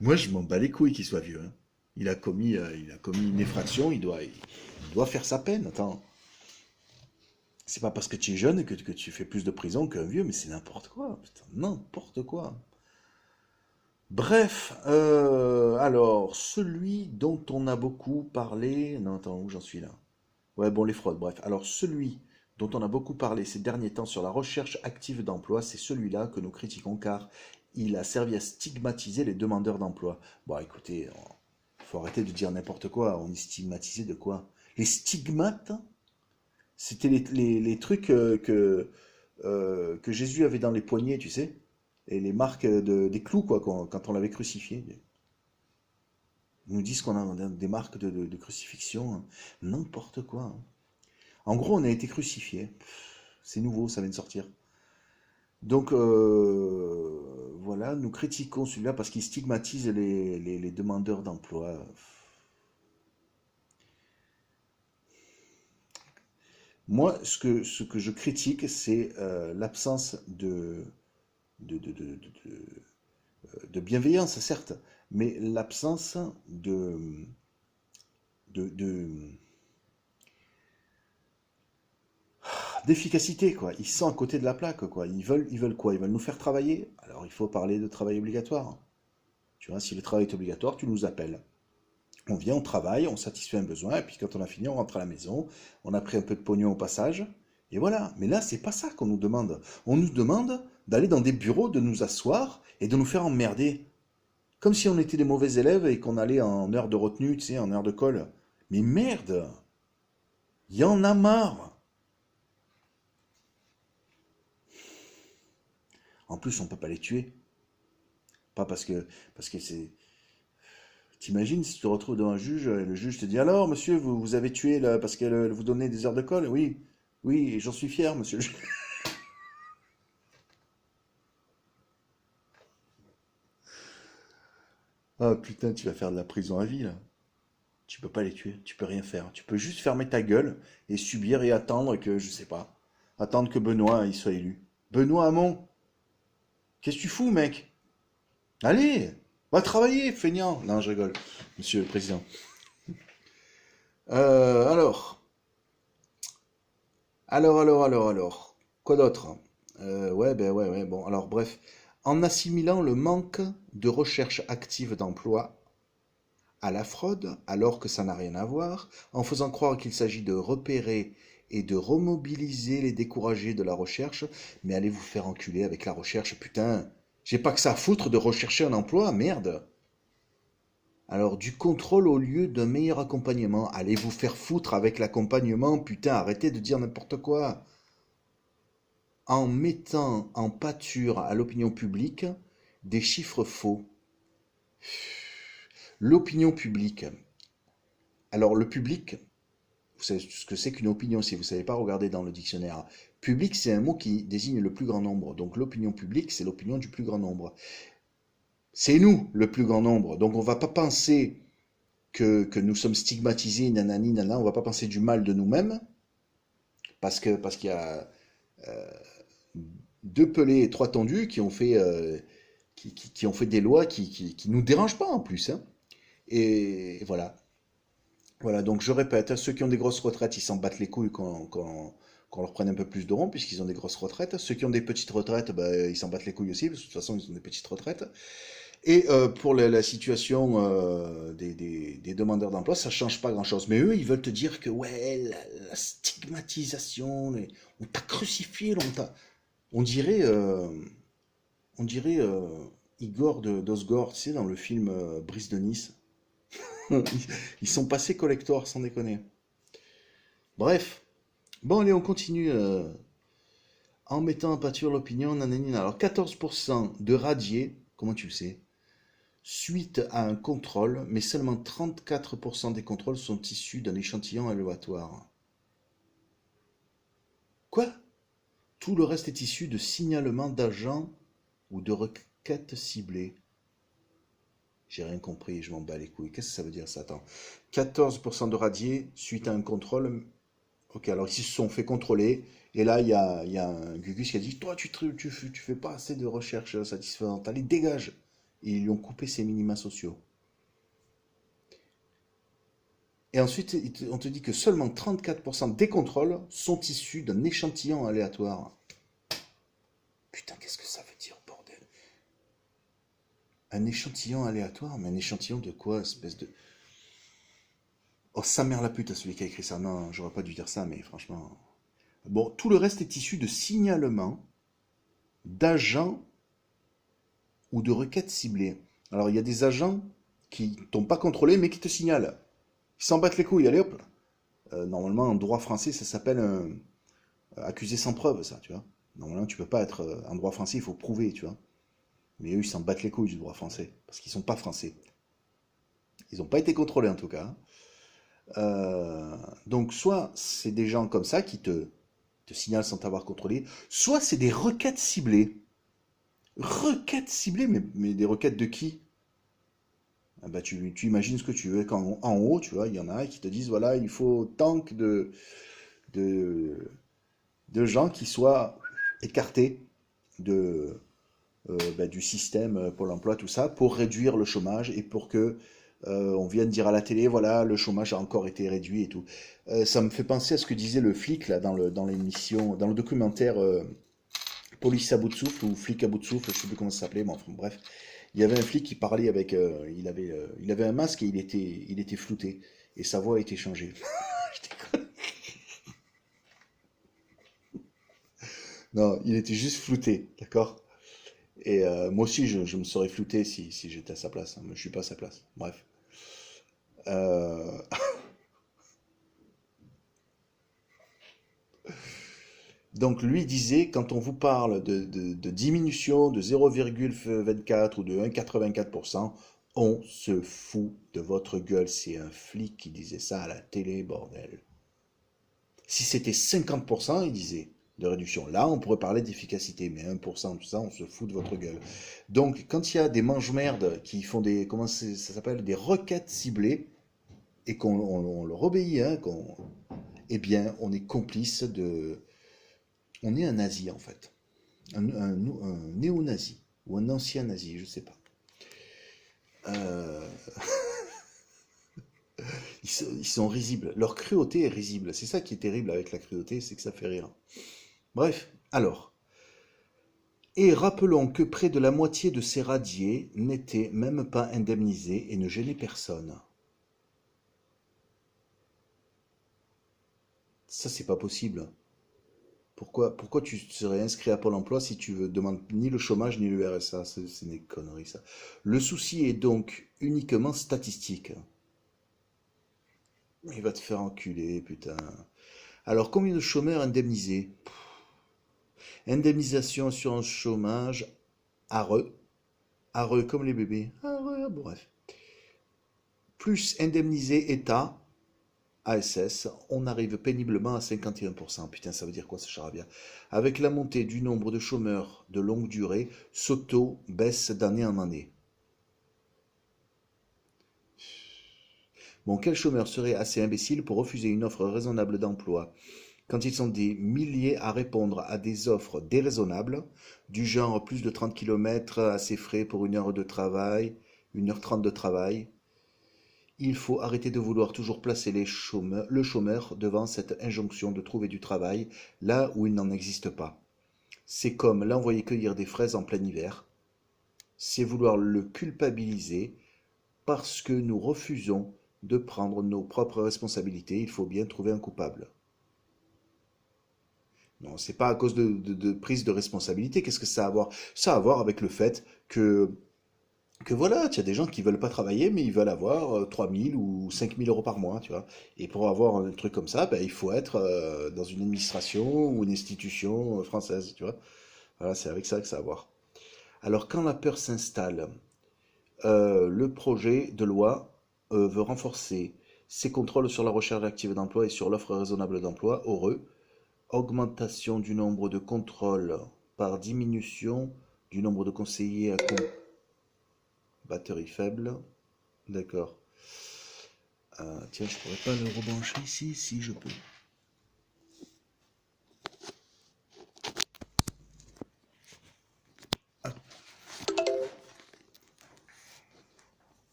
Moi, je m'en bats les couilles qu'il soit vieux, hein. Il a commis une effraction, il doit faire sa peine. Attends, c'est pas parce que tu es jeune que tu fais plus de prison qu'un vieux, mais c'est n'importe quoi. Putain, n'importe quoi. Bref, alors, celui dont on a beaucoup parlé... Non, attends, où j'en suis là? Ouais, bon, les fraudes, bref. Alors, celui dont on a beaucoup parlé ces derniers temps sur la recherche active d'emploi, c'est celui-là que nous critiquons, car il a servi à stigmatiser les demandeurs d'emploi. Bon, écoutez, faut arrêter de dire n'importe quoi. On est stigmatisé de quoi? Les stigmates, c'était les trucs que Jésus avait dans les poignets, tu sais, et les marques des clous, quoi, quand on l'avait crucifié. Ils nous disent qu'on a des marques de crucifixion, hein. N'importe quoi, hein. En gros, on a été crucifié. C'est nouveau, ça vient de sortir. Donc, voilà, nous critiquons celui-là parce qu'il stigmatise les demandeurs d'emploi. Moi, ce que je critique, c'est l'absence de bienveillance, certes, mais l'absence de, d'efficacité, quoi. Ils sont à côté de la plaque, quoi. Ils veulent quoi? Ils veulent nous faire travailler. Alors, il faut parler de travail obligatoire. Tu vois, si le travail est obligatoire, tu nous appelles. On vient, on travaille, on satisfait un besoin, et puis quand on a fini, on rentre à la maison, on a pris un peu de pognon au passage, et voilà. Mais là, c'est pas ça qu'on nous demande. On nous demande d'aller dans des bureaux, de nous asseoir et de nous faire emmerder. Comme si on était des mauvais élèves et qu'on allait en heure de retenue, tu sais, en heure de colle. Mais merde! Il y en a marre! En plus, on peut pas les tuer. Pas parce que c'est. T'imagines si tu te retrouves devant un juge, et le juge te dit alors, monsieur, vous avez tué là, parce qu'elle vous donnait des heures de colle? Oui, oui, j'en suis fier, monsieur le juge. Ah putain, tu vas faire de la prison à vie là. Tu peux pas les tuer, tu peux rien faire. Tu peux juste fermer ta gueule et subir et attendre que, je sais pas, attendre que Benoît il soit élu. Benoît Hamon, qu'est-ce que tu fous, mec? Allez, va travailler, feignant. Non, je rigole, monsieur le président. Alors, alors. Quoi d'autre? Ouais, ben ouais, ouais, bon, alors bref. En assimilant le manque de recherche active d'emploi à la fraude, alors que ça n'a rien à voir, en faisant croire qu'il s'agit de repérer et de remobiliser les découragés de la recherche, mais allez vous faire enculer avec la recherche, putain. J'ai pas que ça à foutre de rechercher un emploi, merde. Alors du contrôle au lieu d'un meilleur accompagnement, allez vous faire foutre avec l'accompagnement, putain, arrêtez de dire n'importe quoi. En mettant en pâture à l'opinion publique des chiffres faux. L'opinion publique. Alors le public, vous savez ce que c'est qu'une opinion si vous ne savez pas regarder dans le dictionnaire. Public, c'est un mot qui désigne le plus grand nombre. Donc l'opinion publique, c'est l'opinion du plus grand nombre. C'est nous, le plus grand nombre. Donc on ne va pas penser que nous sommes stigmatisés, nanani, nanana. On ne va pas penser du mal de nous-mêmes. Parce qu'il y a deux pelés et trois tendus qui ont fait, qui ont fait des lois qui nous dérangent pas en plus, hein. Et voilà. Voilà, donc je répète, ceux qui ont des grosses retraites, ils s'en battent les couilles qu'on leur prenne un peu plus de rond, puisqu'ils ont des grosses retraites. Ceux qui ont des petites retraites, bah, ils s'en battent les couilles aussi, parce que de toute façon, ils ont des petites retraites. Et pour la situation des demandeurs d'emploi, ça change pas grand-chose. Mais eux, ils veulent te dire que, ouais, la stigmatisation, on t'a crucifié, là, on dirait Igor d'Osgore, tu sais, dans le film Brise de Nice. Ils sont passés collector, sans déconner. Bref. Bon, allez, on continue. En mettant en pâture l'opinion, nanani. Alors, 14% de radiés, comment tu le sais? Suite à un contrôle, mais seulement 34% des contrôles sont issus d'un échantillon aléatoire. Quoi? Tout le reste est issu de signalements d'agents ou de requêtes ciblées. J'ai rien compris, je m'en bats les couilles. Qu'est-ce que ça veut dire ça? Attends. 14% de radiés suite à un contrôle. Ok, alors ils se sont fait contrôler. Et là, il y a un Gugus qui a dit, toi, tu fais pas assez de recherche satisfaisante. Allez, dégage. Et ils lui ont coupé ses minima sociaux. Et ensuite, on te dit que seulement 34% des contrôles sont issus d'un échantillon aléatoire. Putain, qu'est-ce que ça veut dire, bordel? Un échantillon aléatoire? Mais un échantillon de quoi, espèce de... Oh, sa mère la pute, celui qui a écrit ça. Non, j'aurais pas dû dire ça, mais franchement... Bon, tout le reste est issu de signalements d'agents ou de requêtes ciblées. Alors, il y a des agents qui t'ont pas contrôlé, mais qui te signalent. Ils s'en battent les couilles, allez hop. Normalement, en droit français, ça s'appelle un accusé sans preuve, ça, tu vois. Normalement, tu peux pas être en droit français, il faut prouver, tu vois. Mais eux, ils s'en battent les couilles du droit français, parce qu'ils sont pas français. Ils n'ont pas été contrôlés, en tout cas. Donc, soit c'est des gens comme ça qui te signalent sans t'avoir contrôlé, soit c'est des requêtes ciblées. Requêtes ciblées, mais des requêtes de qui? Ah bah, tu imagines ce que tu veux. Quand en haut, tu vois, il y en a qui te disent, voilà, il faut tant que de, de gens qui soient écartés de, du système Pôle emploi, tout ça, pour réduire le chômage et pour que on vienne dire à la télé, voilà, le chômage a encore été réduit et tout. Ça me fait penser à ce que disait le flic là dans l'émission, dans le documentaire Police à bout de souffle ou Flic à bout de souffle, je sais plus comment ça s'appelait, mais enfin bref. Il y avait un flic qui parlait avec, il avait un masque et il était flouté et sa voix a été changée. Je déconne. Non, il était juste flouté, d'accord? Et moi aussi, je me serais flouté si j'étais à sa place, hein, mais je suis pas à sa place. Bref. Euh, Donc lui disait, quand on vous parle de diminution de 0,24 ou de 1,84%, on se fout de votre gueule. C'est un flic qui disait ça à la télé, bordel. Si c'était 50%, il disait, de réduction, là on pourrait parler d'efficacité, mais 1%, tout ça, on se fout de votre gueule. Donc quand il y a des mange-merdes qui font des, comment ça s'appelle, des requêtes ciblées, et qu'on leur obéit, hein, eh bien on est complice de... On est un nazi en fait. Un néo-nazi ou un ancien nazi, je sais pas. Euh, ils sont risibles. Leur cruauté est risible. C'est ça qui est terrible avec la cruauté, c'est que ça fait rire. Bref, alors. Et rappelons que près de la moitié de ces radiés n'étaient même pas indemnisés et ne gênaient personne. Ça, c'est pas possible. Pourquoi tu serais inscrit à Pôle emploi si tu ne demandes ni le chômage ni le RSA? C'est des conneries, ça. Le souci est donc uniquement statistique. Il va te faire enculer, putain. Alors, combien de chômeurs indemnisés? Indemnisation, assurance chômage, ARE. ARE comme les bébés. ARE, bref. Plus indemnisé État, ASS, on arrive péniblement à 51%. Putain, ça veut dire quoi ce charabia? Avec la montée du nombre de chômeurs de longue durée, ce taux baisse d'année en année. Bon, quel chômeur serait assez imbécile pour refuser une offre raisonnable d'emploi quand ils sont des milliers à répondre à des offres déraisonnables, du genre plus de 30 km à ses frais pour une heure de travail, 1h30 de travail? Il faut arrêter de vouloir toujours placer le chômeur devant cette injonction de trouver du travail là où il n'en existe pas. C'est comme l'envoyer cueillir des fraises en plein hiver. C'est vouloir le culpabiliser parce que nous refusons de prendre nos propres responsabilités. Il faut bien trouver un coupable. Non, c'est pas à cause de prise de responsabilité. Qu'est-ce que ça a à voir? Ça a à voir avec le fait que voilà, tu as des gens qui veulent pas travailler, mais ils veulent avoir 3 000 ou 5 000 euros par mois, tu vois. Et pour avoir un truc comme ça, ben, il faut être dans une administration ou une institution française, tu vois. Voilà, c'est avec ça que ça a à voir. Alors, quand la peur s'installe, le projet de loi veut renforcer ses contrôles sur la recherche active d'emploi et sur l'offre raisonnable d'emploi, heureux, augmentation du nombre de contrôles par diminution du nombre de conseillers à batterie faible. D'accord. Tiens, je pourrais pas le rebrancher ici? Si, je peux.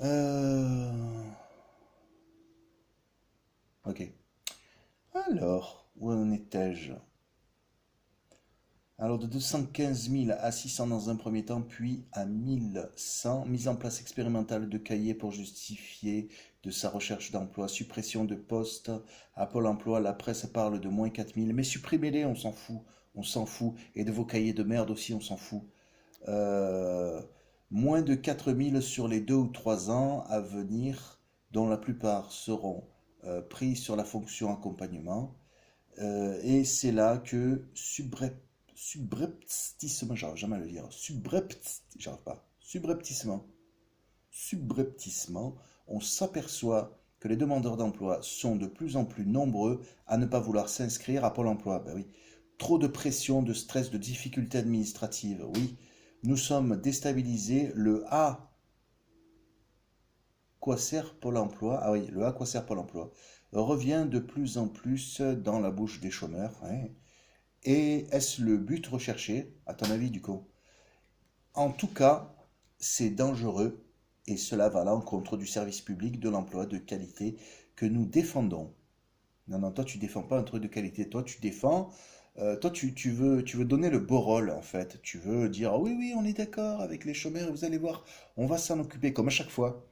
Ah. Ok. Alors, où en étais-je? Alors de 215 000 à 600 dans un premier temps, puis à 1100, mise en place expérimentale de cahiers pour justifier de sa recherche d'emploi, suppression de postes à Pôle emploi, la presse parle de moins 4 000, mais supprimez-les, on s'en fout, et de vos cahiers de merde aussi, on s'en fout. Euh, Moins de 4000 sur les 2 ou 3 ans à venir, dont la plupart seront pris sur la fonction accompagnement. Et c'est là que subrepticement, j'arrive jamais à le dire, j'arrive pas, subrepticement, on s'aperçoit que les demandeurs d'emploi sont de plus en plus nombreux à ne pas vouloir s'inscrire à Pôle emploi. Ben oui. Trop de pression, de stress, de difficultés administratives. Oui, nous sommes déstabilisés. Le A, quoi sert Pôle emploi? Ah oui, le A, quoi sert Pôle emploi? Revient de plus en plus dans la bouche des chômeurs. Ouais. Et est-ce le but recherché, à ton avis, du coup? En tout cas, c'est dangereux et cela va à l'encontre du service public de l'emploi de qualité que nous défendons. Non, non, toi tu défends pas un truc de qualité, toi tu défends, toi tu veux donner le beau rôle en fait. Tu veux dire, ah oui, oui, on est d'accord avec les chômeurs, vous allez voir, on va s'en occuper comme à chaque fois.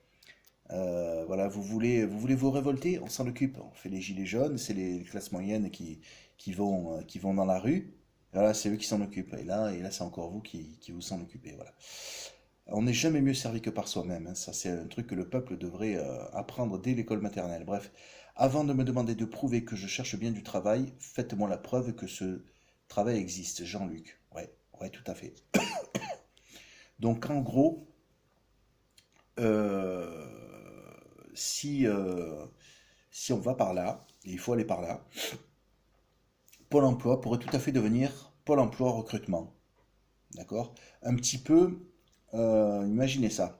Voilà, vous voulez vous révolter, on s'en occupe. On fait les gilets jaunes, c'est les classes moyennes qui vont dans la rue. Voilà, c'est eux qui s'en occupent. Et là c'est encore vous qui vous s'en occupez. Voilà. On n'est jamais mieux servi que par soi-même, hein. Ça, c'est un truc que le peuple devrait apprendre dès l'école maternelle. Bref, avant de me demander de prouver que je cherche bien du travail, faites-moi la preuve que ce travail existe. Jean-Luc. Ouais, ouais, tout à fait. Donc, en gros, euh, si, euh, si on va par là, et il faut aller par là, Pôle emploi pourrait tout à fait devenir Pôle emploi recrutement. D'accord? Un petit peu, imaginez ça.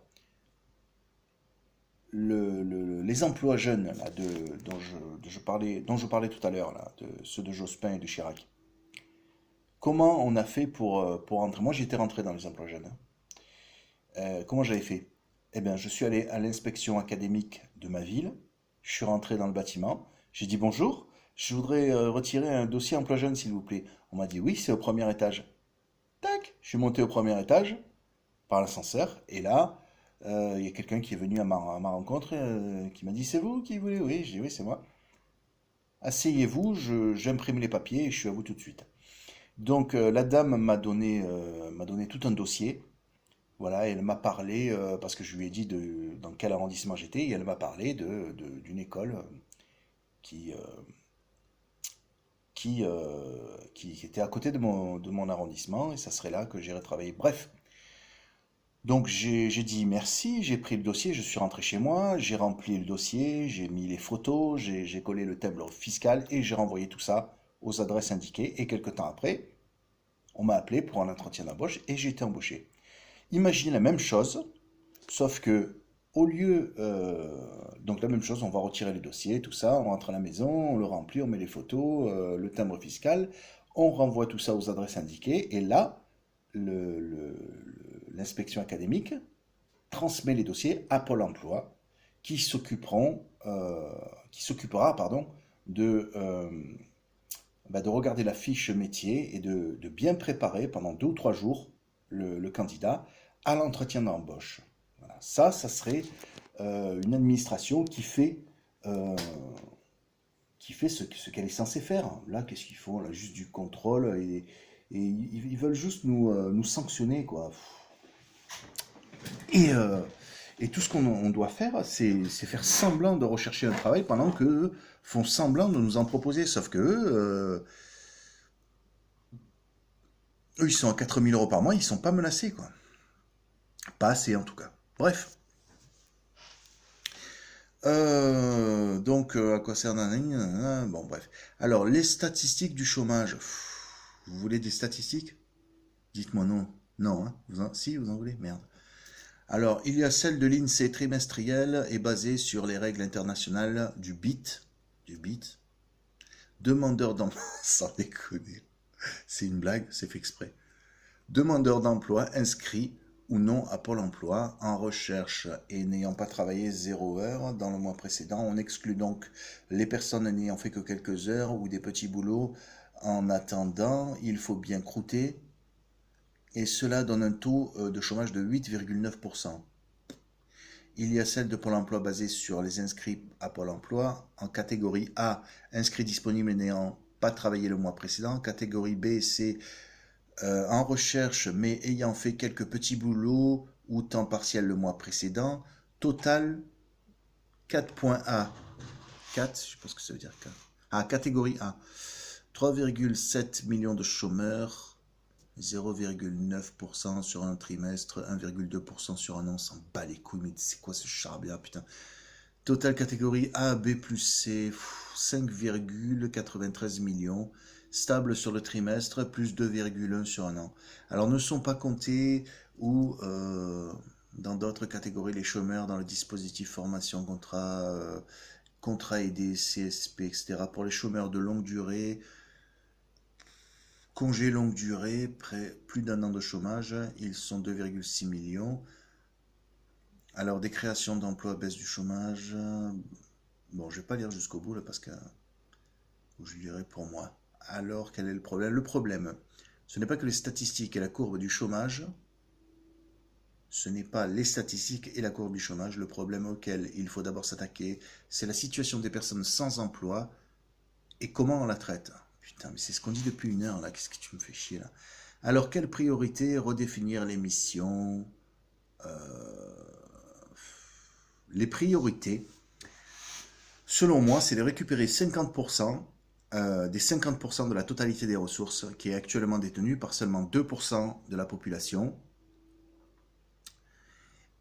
Les emplois jeunes là, dont je parlais tout à l'heure, là, de ceux de Jospin et de Chirac. Comment on a fait pour rentrer? Moi, j'étais rentré dans les emplois jeunes, hein. Comment j'avais fait? Eh bien, je suis allé à l'inspection académique de ma ville. Je suis rentré dans le bâtiment. J'ai dit bonjour. Je voudrais retirer un dossier emploi jeune, s'il vous plaît. On m'a dit oui, c'est au premier étage. Tac, je suis monté au premier étage par l'ascenseur. Et là, il y a quelqu'un qui est venu à ma rencontre, qui m'a dit, c'est vous qui voulez? Oui, j'ai dit, oui, c'est moi. Asseyez-vous, j'imprime les papiers et je suis à vous tout de suite. Donc la dame m'a donné tout un dossier. Voilà, et elle m'a parlé, parce que je lui ai dit dans quel arrondissement j'étais, et elle m'a parlé d'une école qui, qui était à côté de mon arrondissement, et ça serait là que j'irais travailler. Bref, donc j'ai dit merci, j'ai pris le dossier, je suis rentré chez moi, j'ai rempli le dossier, j'ai mis les photos, j'ai collé le tableau fiscal et j'ai renvoyé tout ça aux adresses indiquées. Et quelques temps après, on m'a appelé pour un entretien d'embauche et j'ai été embauché. Imaginez la même chose, sauf que au lieu, donc la même chose, on va retirer les dossiers, tout ça, on rentre à la maison, on le remplit, on met les photos, le timbre fiscal, on renvoie tout ça aux adresses indiquées et là, l'inspection académique transmet les dossiers à Pôle emploi qui s'occupera pardon, de regarder la fiche métier et de bien préparer pendant 2 ou 3 jours le candidat à l'entretien d'embauche. Voilà. Ça serait une administration qui fait ce qu'elle est censée faire. Là, qu'est-ce qu'ils font? Là, juste du contrôle et ils veulent juste nous sanctionner, quoi. Et, euh, et tout ce qu'on doit faire, c'est faire semblant de rechercher un travail pendant qu'eux font semblant de nous en proposer. Sauf que eux, ils sont à 4 000 € par mois, ils sont pas menacés, quoi. Pas assez, en tout cas. Bref. Donc, à quoi sert nanani. Bon, bref. Alors, les statistiques du chômage. Vous voulez des statistiques? Dites-moi non. Non, hein? Si, vous en voulez? Merde. Alors, il y a celle de l'INSEE trimestrielle et basée sur les règles internationales du BIT, demandeur d'emploi, sans déconner, c'est une blague, c'est fait exprès. Demandeur d'emploi inscrit ou non à Pôle emploi, en recherche et n'ayant pas travaillé 0 heure dans le mois précédent. On exclut donc les personnes n'ayant fait que quelques heures ou des petits boulots. En attendant, il faut bien croûter et cela donne un taux de chômage de 8,9%. Il y a celle de Pôle emploi basée sur les inscrits à Pôle emploi. En catégorie A, inscrits disponibles et n'ayant pas travaillé le mois précédent. Catégorie B et C, En recherche, mais ayant fait quelques petits boulots ou temps partiel le mois précédent, total 4.A. 4, je sais pas ce que ça veut dire 4. Ah, catégorie A. 3,7 millions de chômeurs, 0,9% sur un trimestre, 1,2% sur un an, on s'en bat les couilles, mais c'est quoi ce charbia, putain. Total catégorie A, B plus C, 5,93 millions, stable sur le trimestre, plus 2,1 sur un an. Alors ne sont pas comptés ou dans d'autres catégories les chômeurs dans le dispositif formation, contrat aidé, CSP, etc. Pour les chômeurs de longue durée, congé longue durée, plus d'un an de chômage, ils sont 2,6 millions. Alors des créations d'emplois, baisse du chômage. Bon, je vais pas lire jusqu'au bout là parce que je dirais pour moi. Alors quel est le problème? Le problème, ce n'est pas que les statistiques et la courbe du chômage. Ce n'est pas les statistiques et la courbe du chômage. Le problème auquel il faut d'abord s'attaquer, c'est la situation des personnes sans emploi et comment on la traite. Putain, mais c'est ce qu'on dit depuis une heure là. Qu'est-ce que tu me fais chier là? Alors quelle priorité? Redéfinir les missions. Les priorités, selon moi, c'est de récupérer 50% des 50% de la totalité des ressources qui est actuellement détenue par seulement 2% de la population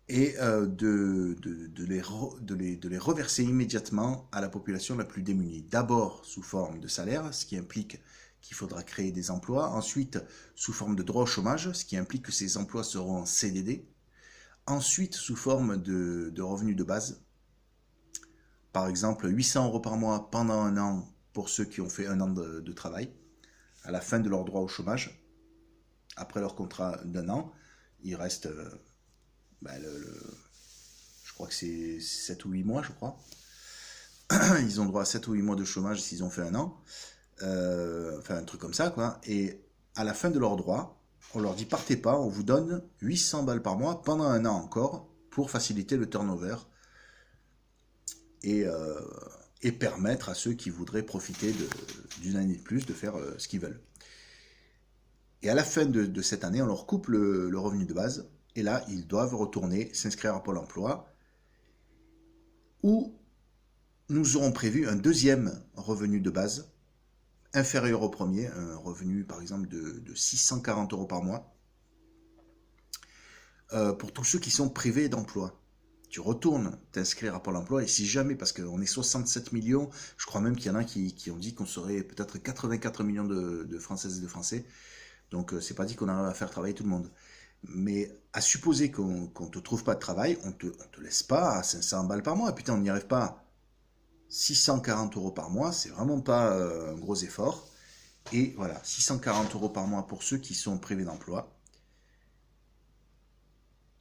et de les reverser immédiatement à la population la plus démunie. D'abord sous forme de salaire, ce qui implique qu'il faudra créer des emplois. Ensuite, sous forme de droit au chômage, ce qui implique que ces emplois seront en CDD. Ensuite, sous forme de revenus de base. Par exemple, 800 euros par mois pendant un an pour ceux qui ont fait un an de travail, à la fin de leur droit au chômage. Après leur contrat d'un an, il reste, je crois que c'est 7 ou 8 mois, je crois. Ils ont droit à 7 ou 8 mois de chômage s'ils ont fait un an. Enfin, un truc comme ça, quoi. Et à la fin de leur droit, on leur dit partez pas, on vous donne 800 balles par mois pendant un an encore pour faciliter le turnover et, et permettre à ceux qui voudraient profiter d'une année de plus de faire ce qu'ils veulent. Et à la fin de cette année, on leur coupe le revenu de base, et là, ils doivent retourner s'inscrire à Pôle emploi, où nous aurons prévu un deuxième revenu de base, inférieur au premier, un revenu par exemple de 640 euros par mois, pour tous ceux qui sont privés d'emploi. Tu retournes t'inscrire à Pôle emploi, et si jamais, parce qu'on est 67 millions, je crois même qu'il y en a qui ont dit qu'on serait peut-être 84 millions de Françaises et de Français, donc c'est pas dit qu'on arrive à faire travailler tout le monde. Mais à supposer qu'on ne te trouve pas de travail, on te laisse pas à 500 balles par mois. Putain, on n'y arrive pas. 640 euros par mois, c'est vraiment pas un gros effort. Et voilà, 640 euros par mois pour ceux qui sont privés d'emploi.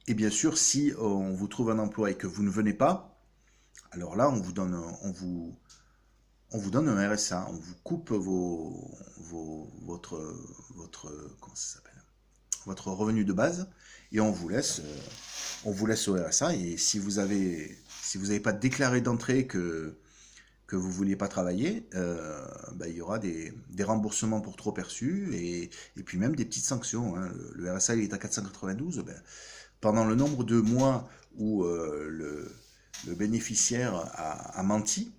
Et bien sûr, si on vous trouve un emploi et que vous ne venez pas, alors là, on vous donne un RSA, on vous coupe comment ça s'appelle, votre revenu de base, et on vous laisse au RSA. Et si vous n'avez pas déclaré d'entrée que vous ne vouliez pas travailler, il y aura des remboursements pour trop perçus, et puis même des petites sanctions, hein. Le RSA il est à 492, pendant le nombre de mois où le bénéficiaire a menti,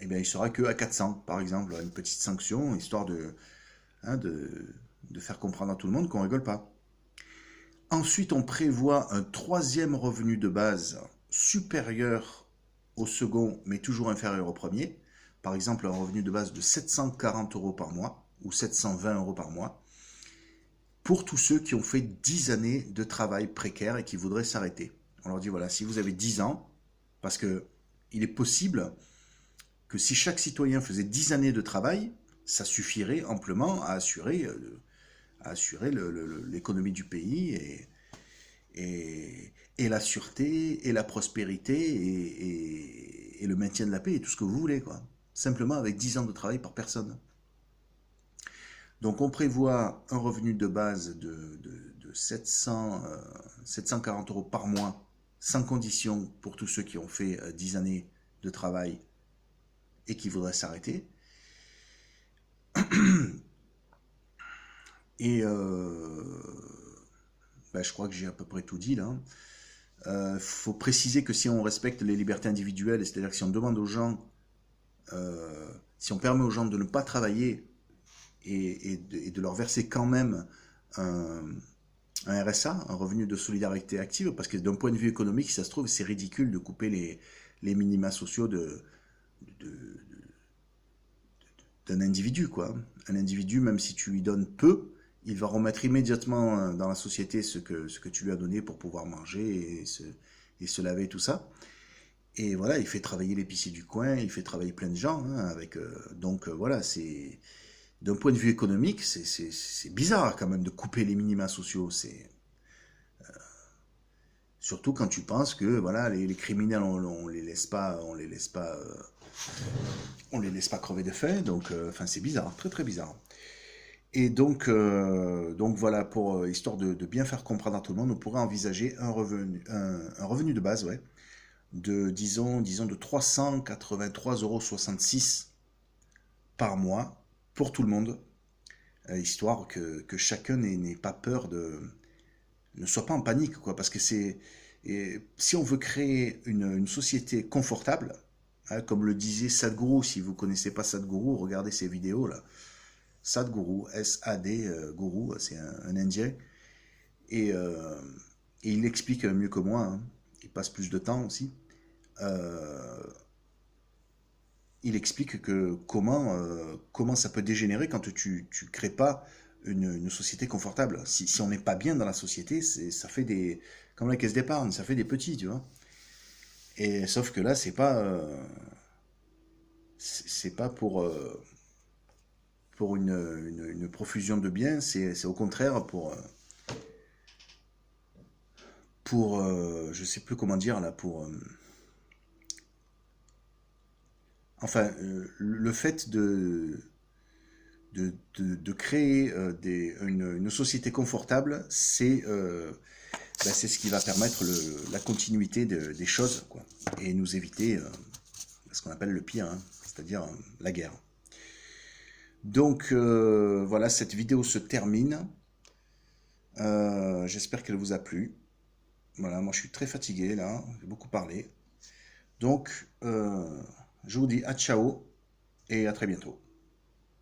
il sera que à 400, par exemple, une petite sanction, histoire de faire comprendre à tout le monde qu'on rigole pas. Ensuite, on prévoit un troisième revenu de base supérieur au second, mais toujours inférieur au premier. Par exemple, un revenu de base de 740 euros par mois ou 720 euros par mois pour tous ceux qui ont fait 10 années de travail précaire et qui voudraient s'arrêter. On leur dit voilà, si vous avez 10 ans, parce que il est possible que si chaque citoyen faisait 10 années de travail, ça suffirait amplement à assurer l'économie du pays et la sûreté et la prospérité et le maintien de la paix et tout ce que vous voulez, quoi. Simplement avec 10 ans de travail par personne. Donc on prévoit un revenu de base de 740 euros par mois, sans condition pour tous ceux qui ont fait 10 années de travail et qui voudraient s'arrêter. Et ben, je crois que j'ai à peu près tout dit là. Faut préciser que si on respecte les libertés individuelles, c'est-à-dire que si on demande aux gens, si on permet aux gens de ne pas travailler et de leur verser quand même un, un RSA, un revenu de solidarité active, parce que d'un point de vue économique, si ça se trouve, c'est ridicule de couper les minima sociaux de- d'un individu, quoi. Un individu, même si tu lui donnes peu, il va remettre immédiatement dans la société ce que tu lui as donné pour pouvoir manger et se laver, tout ça. Et voilà, il fait travailler l'épicier du coin, il fait travailler plein de gens, hein, avec, donc voilà, c'est d'un point de vue économique, c'est bizarre quand même de couper les minima sociaux. C'est surtout quand tu penses que voilà, les criminels, on les laisse pas, on les laisse pas crever de faim. Donc, enfin, c'est bizarre, très très bizarre. Et donc voilà, pour histoire de bien faire comprendre à tout le monde, on pourrait envisager un revenu de base, ouais, de disons de 383,66 € par mois pour tout le monde, histoire que chacun n'ait pas peur ne soit pas en panique, quoi, parce que si on veut créer une société confortable, hein, comme le disait Sadhguru, si vous connaissez pas Sadhguru, regardez ses vidéos là. Sadhguru, S-A-D, Guru, c'est un Indien, et, euh, et il explique mieux que moi, hein. Il passe plus de temps aussi. Euh, il explique que comment ça peut dégénérer quand tu crées pas une société confortable. Si on n'est pas bien dans la société, ça fait des, comme la caisse d'épargne, ça fait des petits, tu vois. Et sauf que là, c'est pas pour une profusion de biens, c'est au contraire pour je sais plus comment dire là, enfin, le fait de créer une société confortable, c'est ce qui va permettre la continuité des choses, quoi, et nous éviter ce qu'on appelle le pire, hein, c'est-à-dire la guerre. Donc voilà, cette vidéo se termine. J'espère qu'elle vous a plu. Voilà, moi je suis très fatigué là, j'ai beaucoup parlé. Donc je vous dis à ciao et à très bientôt.